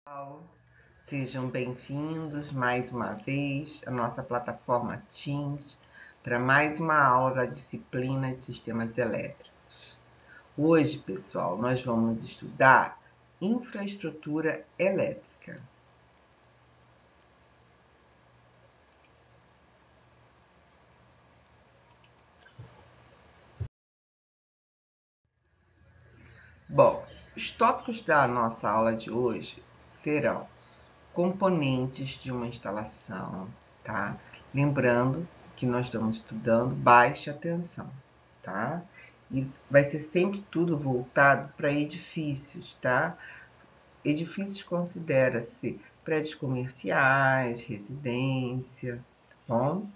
Pessoal, sejam bem-vindos mais uma vez à nossa plataforma Teams para mais uma aula da disciplina de sistemas elétricos. Hoje, pessoal, nós vamos estudar infraestrutura elétrica. Bom, os tópicos da nossa aula de hoje serão componentes de uma instalação, tá? Lembrando que nós estamos estudando baixa tensão, tá? E vai ser sempre tudo voltado para edifícios, tá? Edifícios considera-se prédios comerciais, residência, tá bom?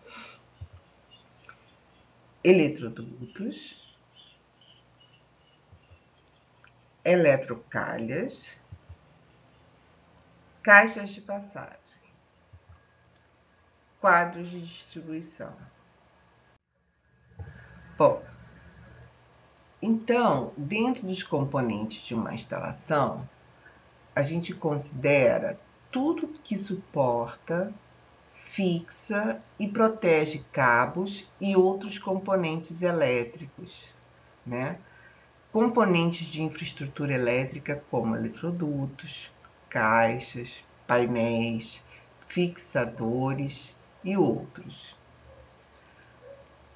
Eletrodutos, eletrocalhas, caixas de passagem, quadros de distribuição. Bom, então, dentro dos componentes de uma instalação, a gente considera tudo que suporta, fixa e protege cabos e outros componentes elétricos, né? Componentes de infraestrutura elétrica como eletrodutos, caixas, painéis, fixadores e outros.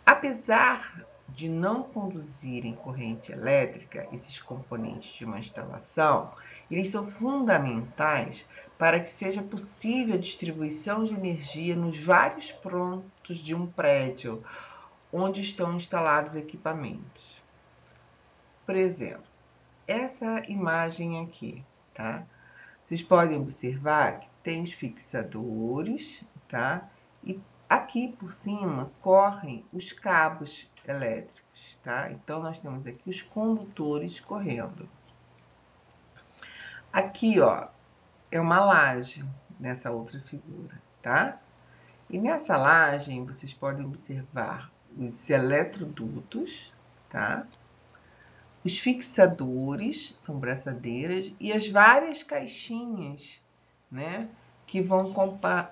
Apesar de não conduzirem corrente elétrica, esses componentes de uma instalação, eles são fundamentais para que seja possível a distribuição de energia nos vários pontos de um prédio onde estão instalados equipamentos. Por exemplo, essa imagem aqui, tá? Vocês podem observar que tem os fixadores, tá? E aqui por cima correm os cabos elétricos, tá? Então, nós temos aqui os condutores correndo. Aqui, ó, é uma laje nessa outra figura, tá? E nessa laje, vocês podem observar os eletrodutos, tá? Os fixadores, são braçadeiras, e as várias caixinhas, né? Que vão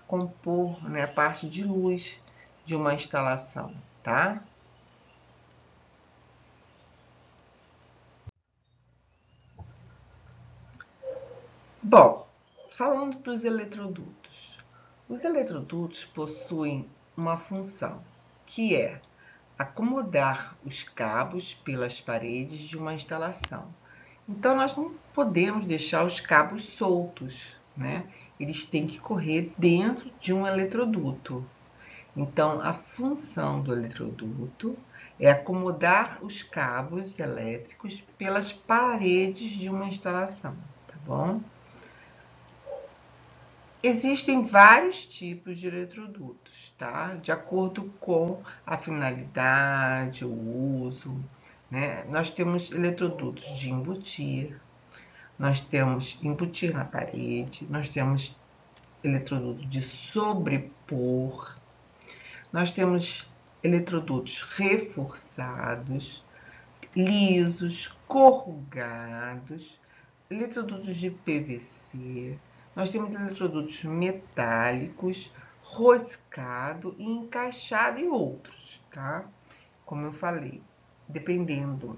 compor, né, a parte de luz de uma instalação, tá? Bom, falando dos eletrodutos. Os eletrodutos possuem uma função, que é acomodar os cabos pelas paredes de uma instalação. Então, nós não podemos deixar os cabos soltos, né? Eles têm que correr dentro de um eletroduto. Então, a função do eletroduto é acomodar os cabos elétricos pelas paredes de uma instalação, tá bom? Existem vários tipos de eletrodutos, tá? De acordo com a finalidade, o uso, né? Nós temos eletrodutos de embutir, nós temos embutir na parede, nós temos eletrodutos de sobrepor, nós temos eletrodutos reforçados, lisos, corrugados, eletrodutos de PVC, nós temos eletrodutos metálicos, roscado e encaixado e outros, tá? Como eu falei, dependendo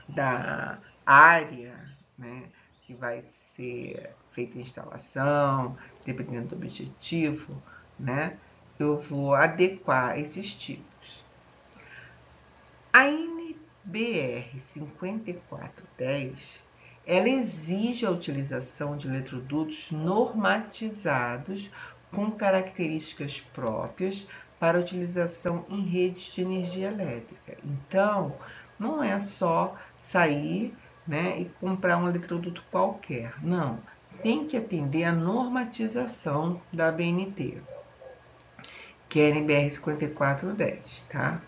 da área, né, que vai ser feita a instalação, dependendo do objetivo, né, eu vou adequar esses tipos. A NBR 5410, ela exige a utilização de eletrodutos normatizados com características próprias para utilização em redes de energia elétrica. Então, não é só sair, né, e comprar um eletroduto qualquer. Não, tem que atender à normatização da ABNT, que é a NBR 5410, tá?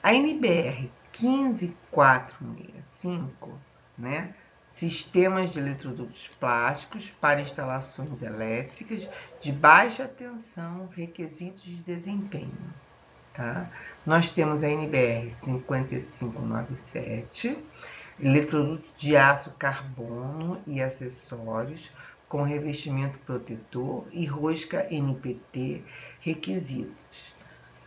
A NBR 15465, né? Sistemas de eletrodutos plásticos para instalações elétricas de baixa tensão, requisitos de desempenho, tá? Nós temos a NBR 5597, eletroduto de aço carbono e acessórios com revestimento protetor e rosca NPT requisitos.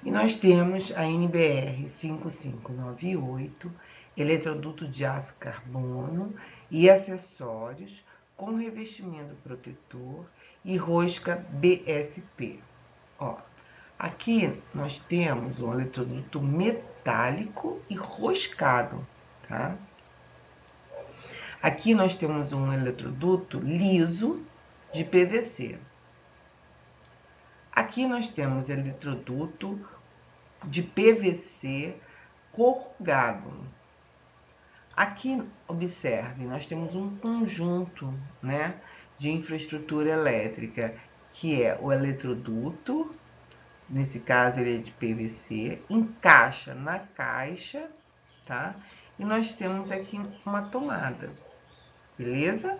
E nós temos a NBR 5598, eletroduto de aço carbono e acessórios com revestimento protetor e rosca BSP. Ó, aqui nós temos um eletroduto metálico e roscado, tá? Aqui nós temos um eletroduto liso de PVC. Aqui nós temos eletroduto de PVC corrugado. Aqui, observe, nós temos um conjunto, né, de infraestrutura elétrica, que é o eletroduto, nesse caso ele é de PVC, encaixa na caixa, tá? E nós temos aqui uma tomada, beleza?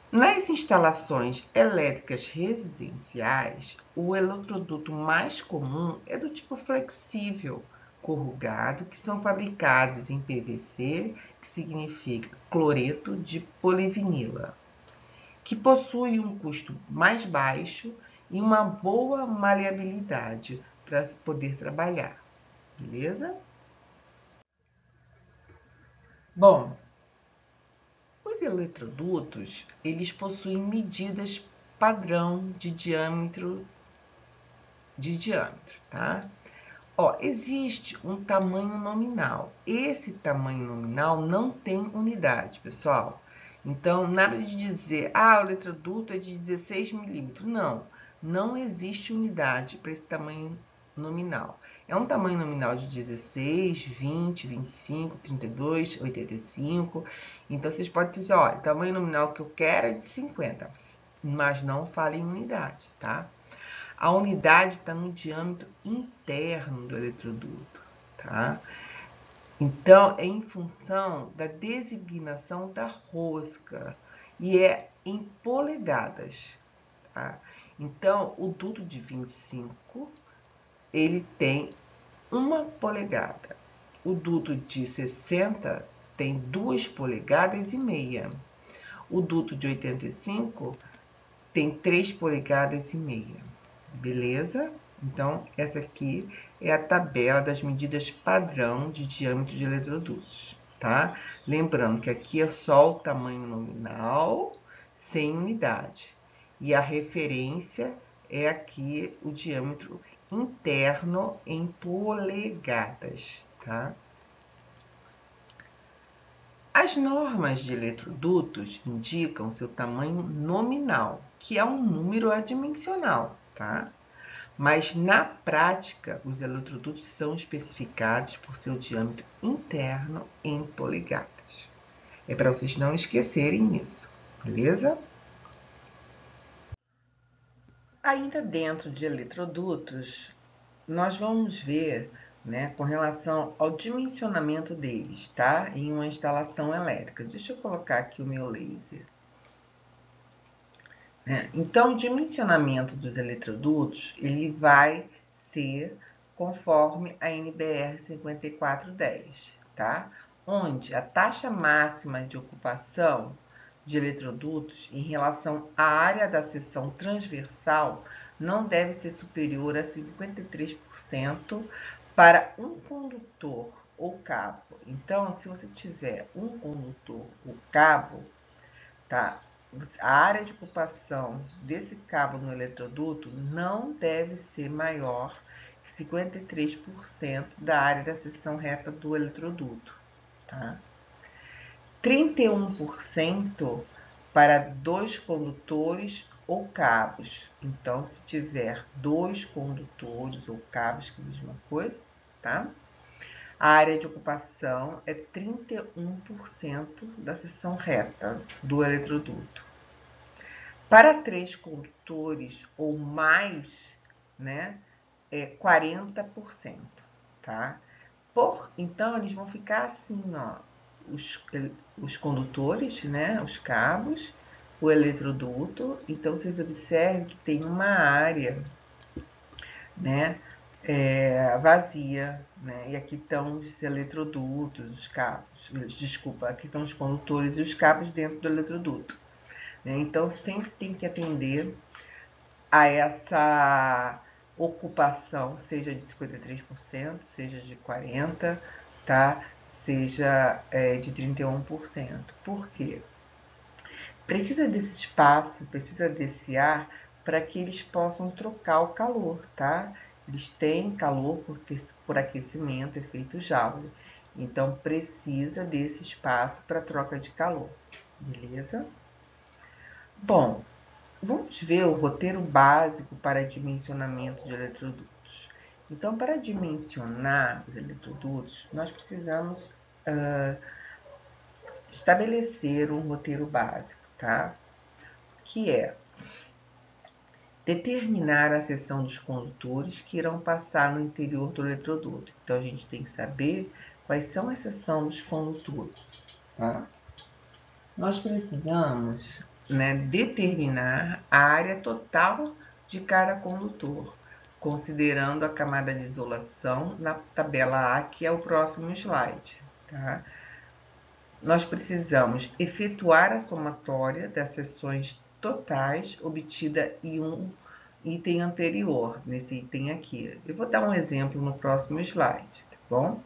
Nas instalações elétricas residenciais, o eletroduto mais comum é do tipo flexível, corrugado, que são fabricados em PVC, que significa cloreto de polivinila, que possui um custo mais baixo e uma boa maleabilidade para se poder trabalhar, beleza? Bom, os eletrodutos, eles possuem medidas padrão de diâmetro, tá? Ó, existe um tamanho nominal. Esse tamanho nominal não tem unidade, pessoal. Então, nada de dizer, o eletroduto é de 16 milímetros. Não existe unidade para esse tamanho nominal. É um tamanho nominal de 16, 20, 25, 32, 85. Então, vocês podem dizer, olha, o tamanho nominal que eu quero é de 50, mas não fale em unidade, tá? A unidade está no diâmetro interno do eletroduto, tá? Então, é em função da designação da rosca e é em polegadas, tá? Então, o duto de 25, ele tem 1 polegada. O duto de 60 tem 2 polegadas e meia. O duto de 85 tem 3 polegadas e meia. Beleza? Então, essa aqui é a tabela das medidas padrão de diâmetro de eletrodutos, tá? Lembrando que aqui é só o tamanho nominal, sem unidade. E a referência é aqui o diâmetro interno em polegadas, tá? As normas de eletrodutos indicam seu tamanho nominal, que é um número adimensional, tá? Mas, na prática, os eletrodutos são especificados por seu diâmetro interno em polegadas. É para vocês não esquecerem isso, beleza? Ainda dentro de eletrodutos, nós vamos ver, né, com relação ao dimensionamento deles, tá? Em uma instalação elétrica. Deixa eu colocar aqui o meu laser. Então, o dimensionamento dos eletrodutos, ele vai ser conforme a NBR 5410, tá? Onde a taxa máxima de ocupação de eletrodutos em relação à área da seção transversal não deve ser superior a 53% para um condutor ou cabo. Então, se você tiver um condutor ou cabo, tá? A área de ocupação desse cabo no eletroduto não deve ser maior que 53% da área da seção reta do eletroduto, tá? 31% para 2 condutores ou cabos. Então, se tiver 2 condutores ou cabos, que é a mesma coisa, tá? A área de ocupação é 31% da seção reta do eletroduto. Para 3 condutores ou mais, né, é 40%, tá? Então, eles vão ficar assim, ó, os condutores, né, os cabos, o eletroduto. Então, vocês observem que tem uma área, né, vazia, né? E aqui estão os eletrodutos, os cabos. Desculpa, aqui estão os condutores e os cabos dentro do eletroduto. né? Então, sempre tem que atender a essa ocupação, seja de 53%, seja de 40%, tá? Seja de 31%. Por quê? Precisa desse espaço, precisa desse ar para que eles possam trocar o calor, tá? Eles têm calor por aquecimento, efeito Joule. Então, precisa desse espaço para troca de calor, beleza? Bom, vamos ver o roteiro básico para dimensionamento de eletrodutos. Então, para dimensionar os eletrodutos, nós precisamos estabelecer um roteiro básico, tá? Que é determinar a seção dos condutores que irão passar no interior do eletroduto. Então, a gente tem que saber quais são a seção dos condutores, tá? Nós precisamos, né, determinar a área total de cada condutor, considerando a camada de isolação na tabela A, que é o próximo slide, tá? Nós precisamos efetuar a somatória das seções totais obtida em um item anterior, nesse item aqui. Eu vou dar um exemplo no próximo slide, tá bom?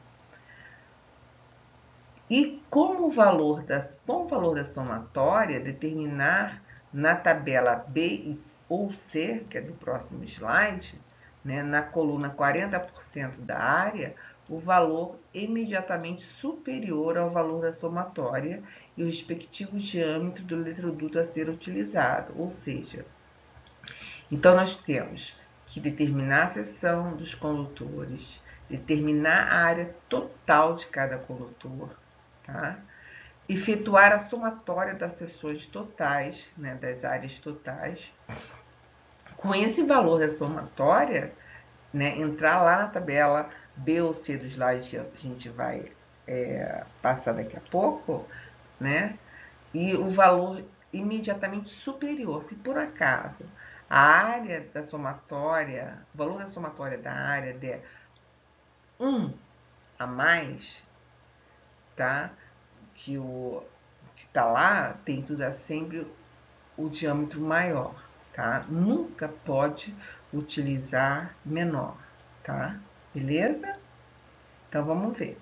E com o valor da somatória, determinar na tabela B ou C, que é do próximo slide, né, na coluna 40% da área, o valor imediatamente superior ao valor da somatória e o respectivo diâmetro do eletroduto a ser utilizado. Ou seja, então nós temos que determinar a seção dos condutores, determinar a área total de cada condutor, tá? Efetuar a somatória das seções totais, né, das áreas totais. Com esse valor da somatória, né, entrar lá na tabela B ou C do slide que a gente vai passar daqui a pouco, né, e o valor imediatamente superior. Se por acaso a área da somatória, o valor da somatória da área der 1 a mais, tá? Que está lá, tem que usar sempre o diâmetro maior, tá? Nunca pode utilizar menor, tá? Beleza? Então, vamos ver.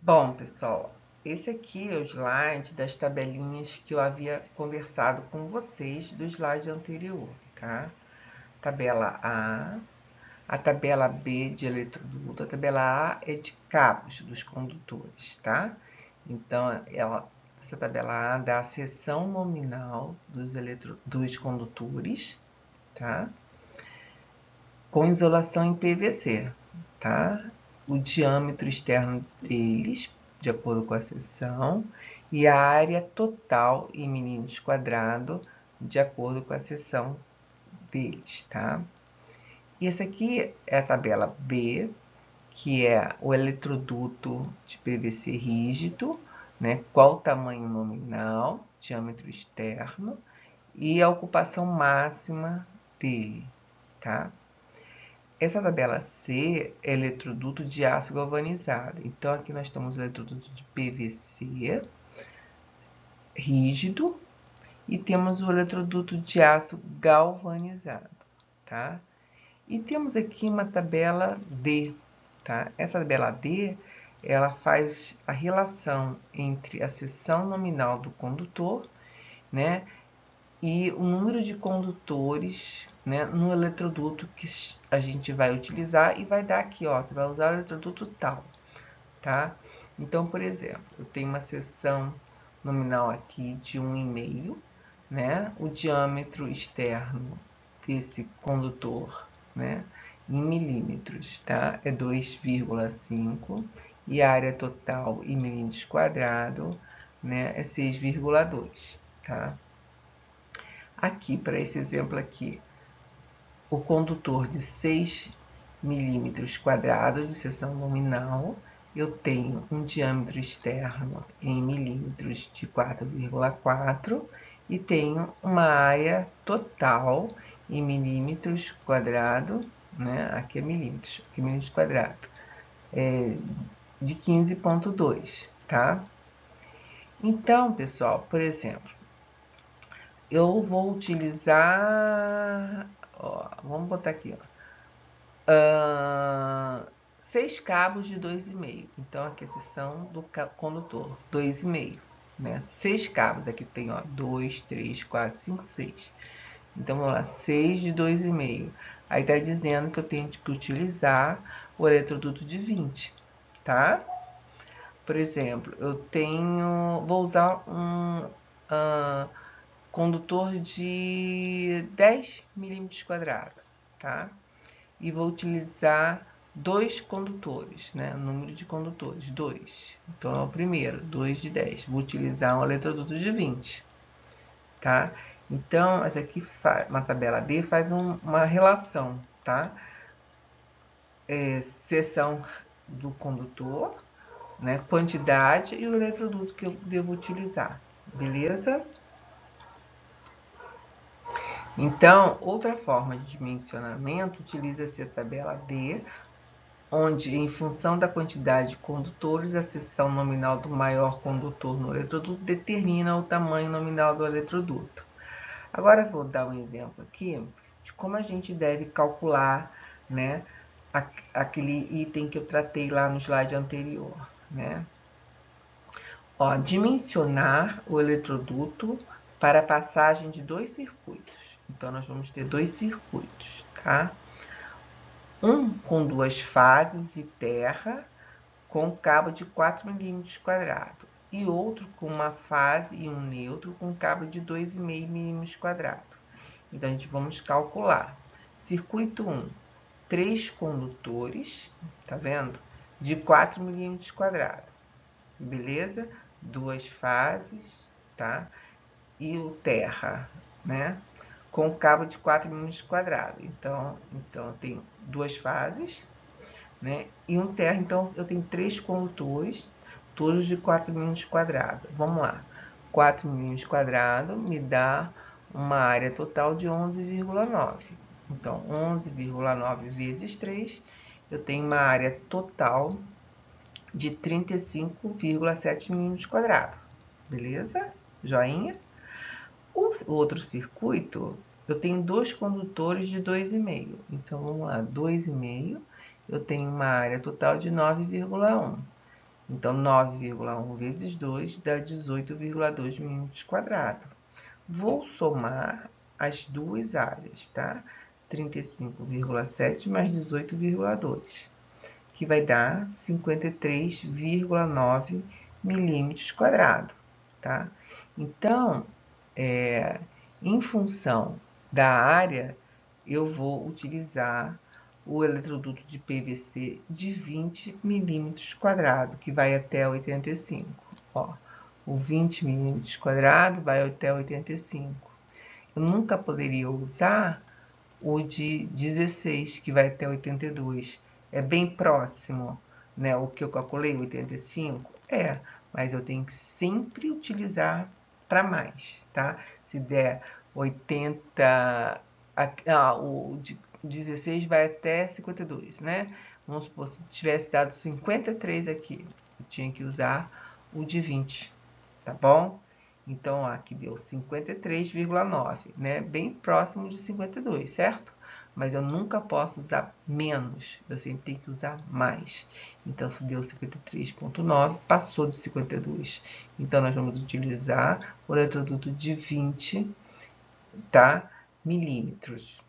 Bom, pessoal, esse aqui é o slide das tabelinhas que eu havia conversado com vocês do slide anterior, tá? Tabela A tabela B de eletroduto, a tabela A é de cabos dos condutores, tá? Então, essa tabela A dá a seção nominal dos condutores, tá? Com isolação em PVC, tá? O diâmetro externo deles, de acordo com a seção, e a área total em milímetros quadrados, de acordo com a seção deles, tá? E essa aqui é a tabela B, que é o eletroduto de PVC rígido, né? Qual o tamanho nominal, diâmetro externo e a ocupação máxima dele, tá? Essa tabela C é eletroduto de aço galvanizado. Então, aqui nós temos o eletroduto de PVC rígido e temos o eletroduto de aço galvanizado, tá? E temos aqui uma tabela D, tá? Essa tabela D, ela faz a relação entre a seção nominal do condutor, né, e o número de condutores, né, no eletroduto que a gente vai utilizar e vai dar aqui, ó, você vai usar o eletroduto tal, tá? Então, por exemplo, eu tenho uma seção nominal aqui de 1,5, né? O diâmetro externo desse condutor, né, em milímetros, tá? É 2,5 e a área total em milímetros quadrados, né, é 6,2, tá? Aqui, para esse exemplo aqui, o condutor de 6 milímetros quadrados de seção nominal, eu tenho um diâmetro externo em milímetros de 4,4 e tenho uma área total em milímetros quadrados, né? Aqui é milímetros, aqui é milímetros quadrados, de 15,2, tá? Então, pessoal, por exemplo, eu vou utilizar, ó, vamos botar aqui, ó, 6 cabos de 2,5. Então, aqui a seção do condutor, 2,5, né? 6 cabos, aqui tem, ó, 2, 3, 4, 5, 6. Então, vamos lá, 6 de 2,5. Aí tá dizendo que eu tenho que utilizar o eletroduto de 20, tá? Por exemplo, vou usar um condutor de 10 milímetros quadrados, tá? E vou utilizar 2 condutores, né? O número de condutores, 2. Então, é o primeiro, 2 de 10. Vou utilizar um eletroduto de 20, tá? Então, essa aqui, uma tabela D, faz uma relação, tá? Seção do condutor, né? Quantidade e o eletroduto que eu devo utilizar, beleza? Então, outra forma de dimensionamento utiliza-se a tabela D, onde, em função da quantidade de condutores, a seção nominal do maior condutor no eletroduto determina o tamanho nominal do eletroduto. Agora, vou dar um exemplo aqui de como a gente deve calcular, né, aquele item que eu tratei lá no slide anterior, né? Ó, dimensionar o eletroduto para a passagem de 2 circuitos. Então, nós vamos ter 2 circuitos, tá? Um com 2 fases e terra, com cabo de 4 milímetros quadrados. E outro com uma fase e um neutro, com cabo de 2,5 milímetros quadrados. Então, a gente vamos calcular. Circuito 1, 3 condutores, tá vendo? De 4 milímetros quadrados. Beleza? 2 fases, tá? E o terra, né? Com cabo de 4 milímetros quadrados. Então, eu tenho 2 fases, né? E um terra, então, eu tenho 3 condutores, todos de 4 milímetros quadrados. Vamos lá. 4 milímetros quadrados me dá uma área total de 11,9. Então, 11,9 vezes 3, eu tenho uma área total de 35,7 milímetros quadrados. Beleza? Joinha? O outro circuito, eu tenho 2 condutores de 2,5. Então, vamos lá, 2,5, eu tenho uma área total de 9,1. Então, 9,1 vezes 2 dá 18,2 milímetros quadrados. Vou somar as duas áreas, tá? 35,7 mais 18,2, que vai dar 53,9 milímetros quadrados, tá? Então, em função da área, eu vou utilizar o eletroduto de PVC de 20 milímetros quadrados, que vai até 85. Ó, o 20 milímetros quadrados vai até 85. Eu nunca poderia usar o de 16, que vai até 82. É bem próximo, né? O que eu calculei, 85? Mas eu tenho que sempre utilizar para mais, tá? Se der 80, o de 16 vai até 52, né? Vamos supor, se tivesse dado 53 aqui, eu tinha que usar o de 20, tá bom? Então, aqui deu 53,9, né? Bem próximo de 52, certo? Mas eu nunca posso usar menos, eu sempre tenho que usar mais. Então, se deu 53,9, passou de 52. Então, nós vamos utilizar o eletroduto de 20, tá? Milímetros.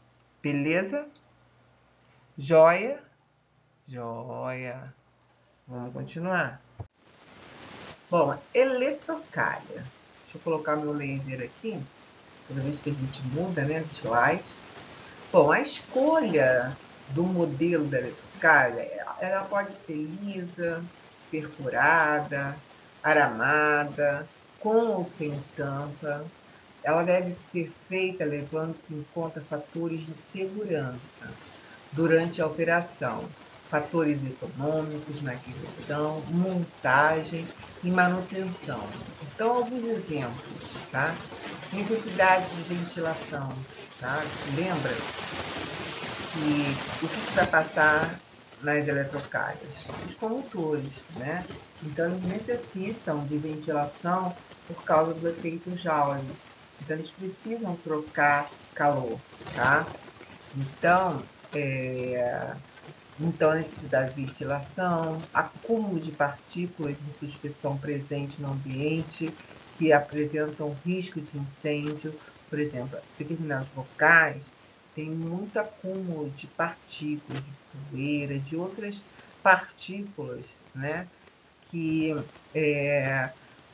Beleza? Joia? Joia. Vamos continuar. Bom, eletrocalha. Deixa eu colocar meu laser aqui, toda vez que a gente muda, né, de slide. Bom, a escolha do modelo da eletrocalha, ela pode ser lisa, perfurada, aramada, com ou sem tampa. Ela deve ser feita levando-se em conta fatores de segurança durante a operação, fatores econômicos na aquisição, montagem e manutenção. Então, alguns exemplos, tá? Necessidade de ventilação, tá? Lembra que o que vai passar nas eletrocalhas? Os condutores, né? Então, eles necessitam de ventilação por causa do efeito Joule. Então, eles precisam trocar calor, tá? Então, a necessidade de ventilação, acúmulo de partículas em suspensão presente no ambiente que apresentam risco de incêndio. Por exemplo, determinados locais têm muito acúmulo de partículas, de poeira, de outras partículas, né, que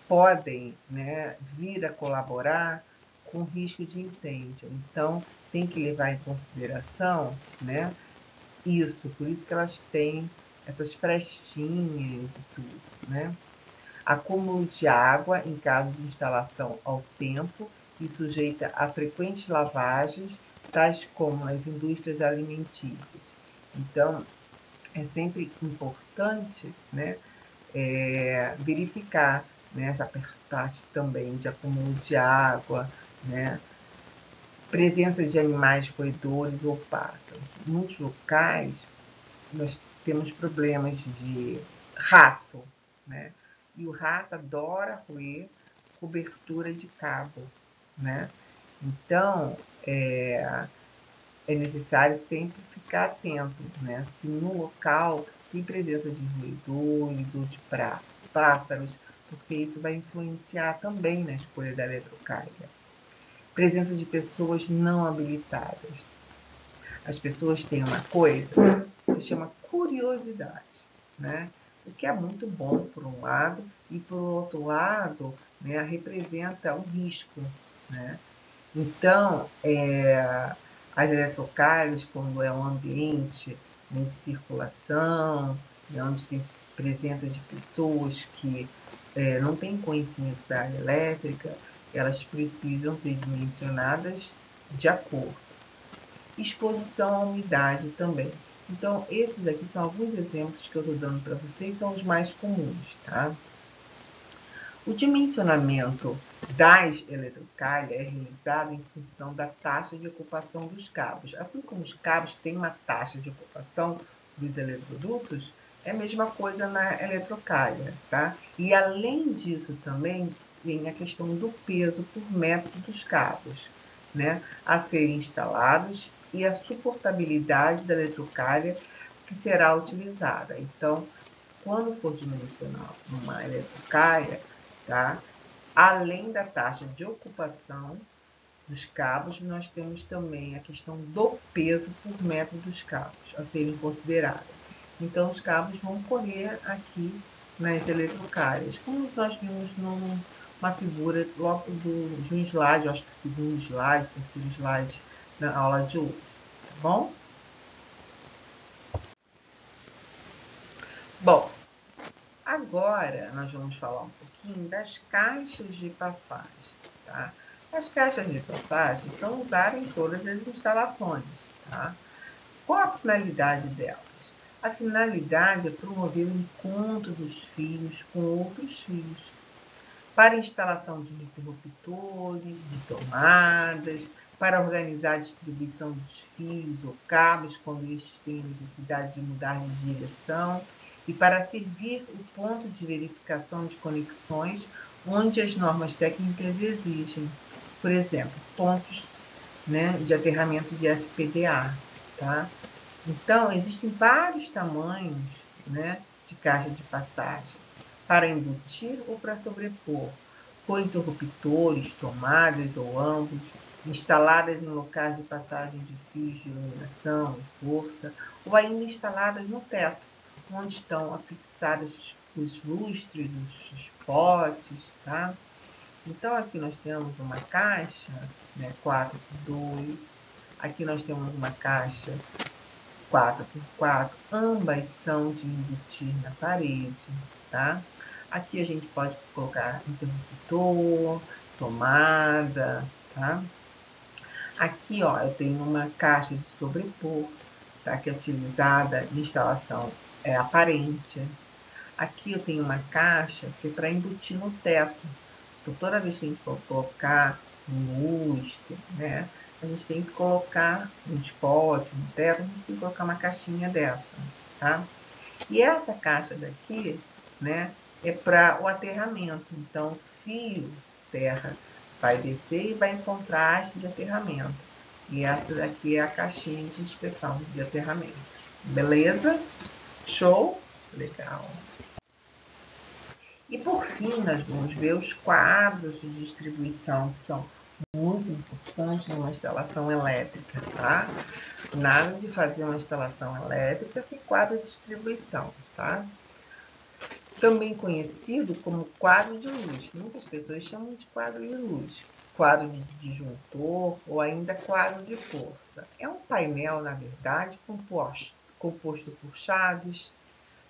podem, né, vir a colaborar com risco de incêndio. Então, tem que levar em consideração, né, isso, por isso que elas têm essas frestinhas e tudo, né? Acúmulo de água em caso de instalação ao tempo e sujeita a frequentes lavagens, tais como nas indústrias alimentícias. Então, é sempre importante, né, verificar, né, essa parte também de acúmulo de água, né, presença de animais roedores ou pássaros. Em muitos locais, nós temos problemas de rato, né? E o rato adora roer cobertura de cabo, né? Então, é necessário sempre ficar atento, né? Se no local tem presença de roedores ou de pássaros, porque isso vai influenciar também na escolha da eletrocária. Presença de pessoas não habilitadas. As pessoas têm uma coisa que se chama curiosidade, né? O que é muito bom por um lado e por outro lado, né, representa um risco, né? Então, as eletrocárias, quando é um ambiente, né, de circulação, né, onde tem presença de pessoas que não têm conhecimento da área elétrica, elas precisam ser dimensionadas de acordo. Exposição à umidade também. Então, esses aqui são alguns exemplos que eu estou dando para vocês, são os mais comuns, tá? O dimensionamento das eletrocalhas é realizado em função da taxa de ocupação dos cabos. Assim como os cabos têm uma taxa de ocupação dos eletrodutos, é a mesma coisa na eletrocalha, tá? E além disso também tem a questão do peso por metro dos cabos, né, a serem instalados e a suportabilidade da eletrocalha que será utilizada. Então, quando for dimensionar uma eletrocalha, tá, além da taxa de ocupação dos cabos, nós temos também a questão do peso por metro dos cabos a serem considerados. Então, os cabos vão correr aqui nas eletrocalhas, como nós vimos numa figura logo de um slide, acho que segundo slide, terceiro slide na aula de hoje, tá bom? Bom, agora nós vamos falar um pouquinho das caixas de passagem, tá? As caixas de passagem são usadas em todas as instalações, tá? Qual a finalidade delas? A finalidade é promover o encontro dos fios com outros fios, para instalação de interruptores, de tomadas, para organizar a distribuição dos fios ou cabos quando estes têm necessidade de mudar de direção e para servir o ponto de verificação de conexões onde as normas técnicas exigem. Por exemplo, pontos, né, de aterramento de SPDA, tá? Então, existem vários tamanhos, né, de caixa de passagem, para embutir ou para sobrepor, com interruptores, tomadas ou ambos, instaladas em locais de passagem de fios de iluminação e força, ou ainda instaladas no teto, onde estão afixados os lustres, os potes, tá? Então, aqui nós temos uma caixa, né, 4x2, aqui nós temos uma caixa 4x4, ambas são de embutir na parede, tá? Aqui a gente pode colocar interruptor, tomada, tá? Aqui, ó, eu tenho uma caixa de sobrepor, tá? Que é utilizada em instalação aparente. Aqui eu tenho uma caixa que é para embutir no teto. Então, toda vez que a gente for colocar um lustre, né, a gente tem que colocar um spot no teto, a gente tem que colocar uma caixinha dessa, tá? E essa caixa daqui, né, é para o aterramento. Então, o fio terra vai descer e vai encontrar a haste de aterramento. E essa daqui é a caixinha de inspeção de aterramento. Beleza? Show? Legal. E por fim, nós vamos ver os quadros de distribuição, que são muito importantes numa instalação elétrica, tá? Nada de fazer uma instalação elétrica sem quadro de distribuição, tá? Também conhecido como quadro de luz. Muitas pessoas chamam de quadro de luz, quadro de disjuntor ou ainda quadro de força. É um painel, na verdade, composto por chaves,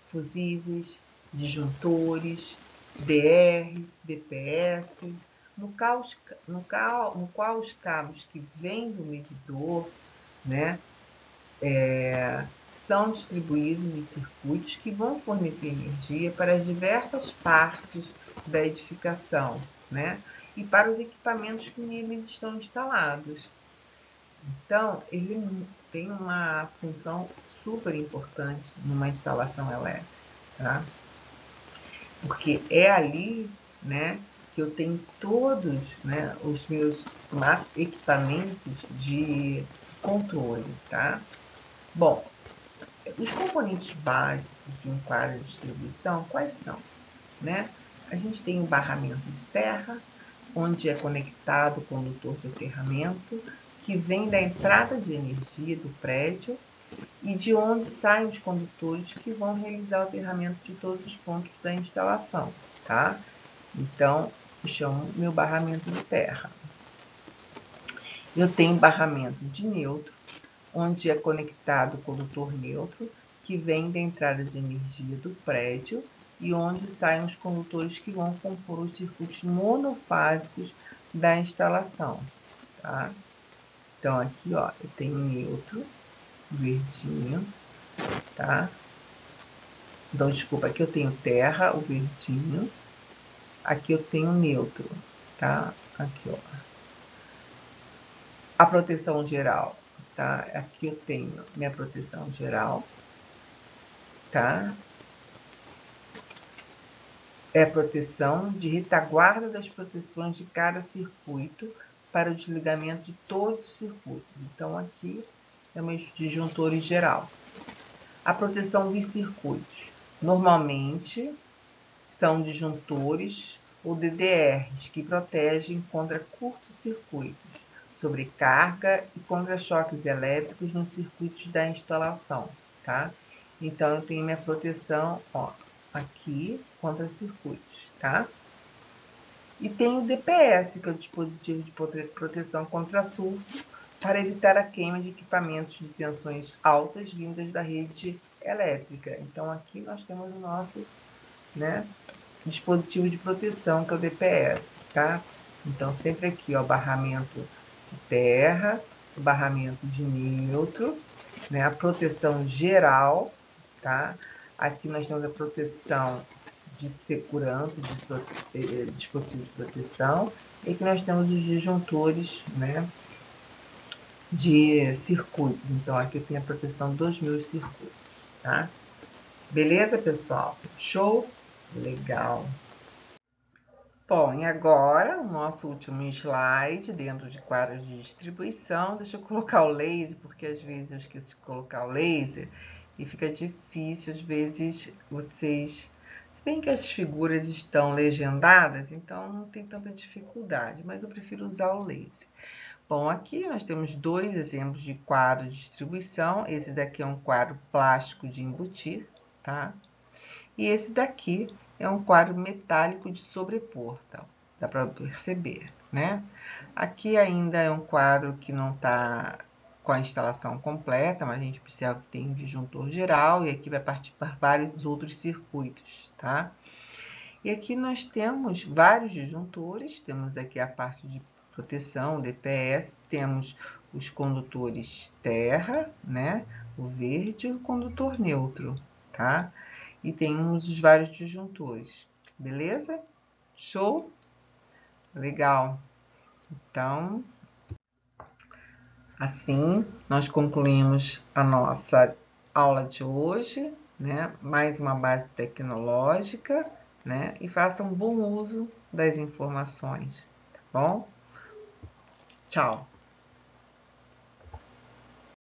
fusíveis, disjuntores, DRs, DPS, no qual os cabos que vêm do medidor, né, são distribuídos em circuitos que vão fornecer energia para as diversas partes da edificação, né, e para os equipamentos que neles estão instalados. Então, ele tem uma função super importante numa instalação elétrica, tá? Porque é ali, né, que eu tenho todos, né, os meus equipamentos de controle, tá? Bom, os componentes básicos de um quadro de distribuição, quais são? Né? A gente tem o barramento de terra, onde é conectado o condutor de aterramento, que vem da entrada de energia do prédio e de onde saem os condutores que vão realizar o aterramento de todos os pontos da instalação, tá? Então, eu chamo meu barramento de terra. Eu tenho barramento de neutro, onde é conectado o condutor neutro, que vem da entrada de energia do prédio e onde saem os condutores que vão compor os circuitos monofásicos da instalação, tá? Então, aqui, ó, eu tenho neutro, verdinho, tá? Então, desculpa, aqui eu tenho terra, o verdinho, aqui eu tenho neutro, tá? Aqui, ó. A proteção geral, tá? Aqui eu tenho minha proteção geral, tá? É a proteção de retaguarda das proteções de cada circuito para o desligamento de todos os circuitos. Então, aqui é o meu disjuntor geral. A proteção dos circuitos. Normalmente, são disjuntores ou DDRs, que protegem contra curtos-circuitos, sobrecarga e contra choques elétricos nos circuitos da instalação, tá? Então, eu tenho minha proteção, ó, aqui contra circuitos, tá? E tem o DPS, que é o dispositivo de proteção contra surto, para evitar a queima de equipamentos de tensões altas vindas da rede elétrica. Então, aqui nós temos o nosso, né, dispositivo de proteção, que é o DPS, tá? Então, sempre aqui, ó, barramento de terra, o barramento de neutro, né, a proteção geral, tá? Aqui nós temos a proteção de segurança, de dispositivo de proteção, e aqui nós temos os disjuntores, né, de circuitos. Então, aqui eu tenho a proteção dos meus circuitos, tá? Beleza, pessoal? Show? Legal. Bom, e agora o nosso último slide dentro de quadros de distribuição. Deixa eu colocar o laser, porque às vezes eu esqueço de colocar o laser e fica difícil, às vezes, vocês... Se bem que as figuras estão legendadas, então não tem tanta dificuldade, mas eu prefiro usar o laser. Bom, aqui nós temos dois exemplos de quadro de distribuição. Esse daqui é um quadro plástico de embutir, tá? E esse daqui é um quadro metálico de sobrepor, então, dá para perceber, né? Aqui ainda é um quadro que não está com a instalação completa, mas a gente observa que tem um disjuntor geral e aqui vai partir para vários outros circuitos, tá? E aqui nós temos vários disjuntores, temos aqui a parte de proteção, DPS, temos os condutores terra, né? O verde e o condutor neutro, tá? E temos os vários disjuntores, beleza? Show? Legal. Então, assim, nós concluímos a nossa aula de hoje, né? Mais uma base tecnológica, né? E façam bom uso das informações, tá bom? Tchau!